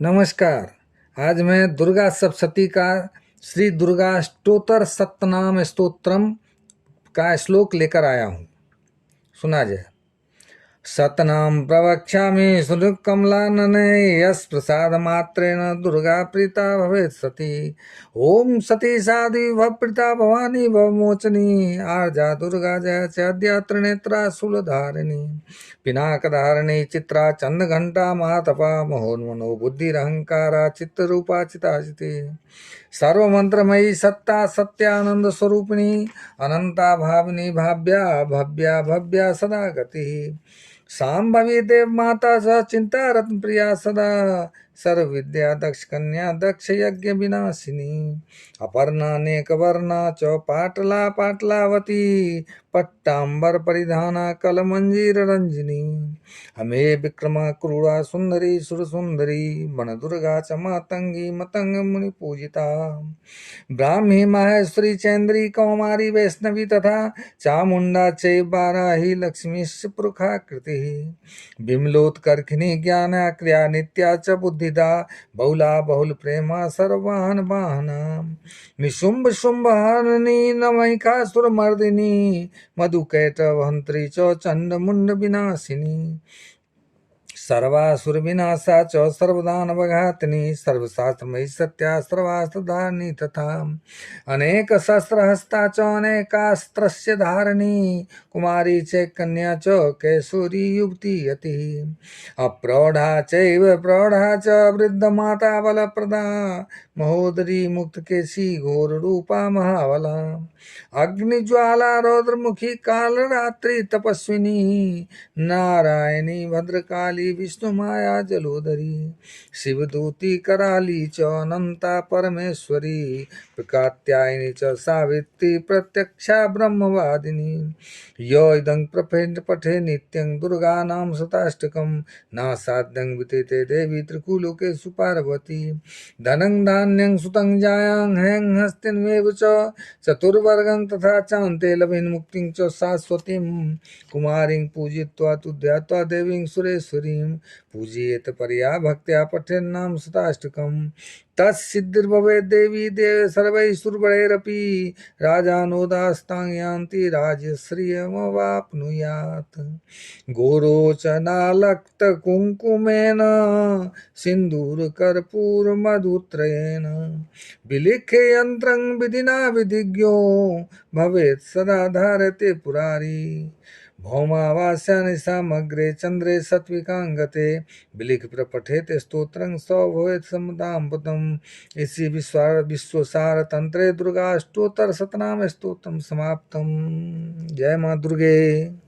नमस्कार। आज मैं दुर्गा सप्तशती का श्री दुर्गा स्तोत्र सतनाम स्तोत्रम का श्लोक लेकर आया हूँ। सुना जाए। सतनाम प्रवक्ष्यामि सुकमलानने यस्प्रसादमात्रेण दुर्गा प्रीता भवेत् सती। ओम सती साधि भवप्रीता भवानी भवमोचनी आर्जा दुर्गा जय चैद्या त्रिनेत्रा शूलधारिणी पिनाकधारिणी चित्रा चंद्रघंटा महातपा महोन्मनो बुद्धिरहंकारा चित्तरूपा चिताजिते सर्वमंत्रमयी सत्ता सत्यानंद स्वरूपिणी अनंता भाविनी भाव्या भव्या भव्या सदा गति सांभवी देव माता स चिंता रत्न प्रिया सदा सर्व विद्या दक्ष कन्या दक्ष यज्ञ विनाशिनी अपर्णानेक वर्णा च पाटला पाटलावती पट्टांबर परिधाना कल मंजीर रंजनी हमें विक्रमा क्रूरा सुंदरी सुर सुंदरी बन दुर्गा च मातंगी मतंग मुनि पूजिता ब्राह्मी माहेश्वरी चैन्द्री कौमारी वैष्णवी तथा चामुंडा चैव बाराही लक्ष्मी पुरुषाकृति बिमलोत्कर्षिणी ज्ञान क्रिया नित्या च बुद्धिदा बहुला बहुल प्रेमा सर्वाहन वाहना निशुंभ शुंभ हरणी नमैकासुर मर्दिनी मधुकैटवहंत्री च चंड मुंड विनाशिनी सर्वासुर विनाशा च सर्वदानवघातिनी सर्वशास्त्रमयी सत्या सर्वास्त्रधारिणी तथा अनेक शस्त्रहस्ता च अनेकास्त्रस्य धारिणी कुमारी च कन्या च कैशोरी युवती यति अप्रौढ़ा चैव प्रौढ़ा च वृद्ध माता बलप्रदा महोदरी मुक्तकेशी घोर रूपा महाबला अग्निज्वाला रौद्रमुखी कालरात्रि तपस्विनी नारायणी भद्रकाली विष्णु माया जलोदरी शिवदूती कराली च अनंता परमेश्वरी कात्यायनी च सावित्री प्रत्यक्षा ब्रह्मवादिनी यो इदं पठे नित्यं दुर्गा नाम शताष्टकं नासाध्यं वितेते देवी त्रिकुलोकेषु पार्वती धनं धान्यं सुतं जायां हैं हस्तिन्वेव च चतुर्वर्गं तथा चान्ते लभेन मुक्तिं च शाश्वतीं कुमारीं पूजयित्वा तु ध्यात्वा देवीं सुरेश्वरीं पूजयेत परया भक्त्या पठेन्नाम शताष्टकम् तत्सिद्धिर्भवेत् देवी देव सर्वैश्वर्यैरपि राजानोदास्तां यान्ति राजश्रियमवाप्नुयात् गोरोचनालक्तकुङ्कुमेन सिन्दूरकर्पूरमधुत्रयेण विलिख्य यन्त्रं विधिना विधिज्ञो भवेत् सदा धारते पुरारी भौमावास्यानि समग्रे चंद्रे सत्विकांगते बिलिख पठेत स्तोत्रं स भवेत् समदाम्बुतम्। इसी विश्वसार तंत्रे दुर्गा स्तोत्र सतनाम स्तोत्रम समाप्तम। जय माँ दुर्गे।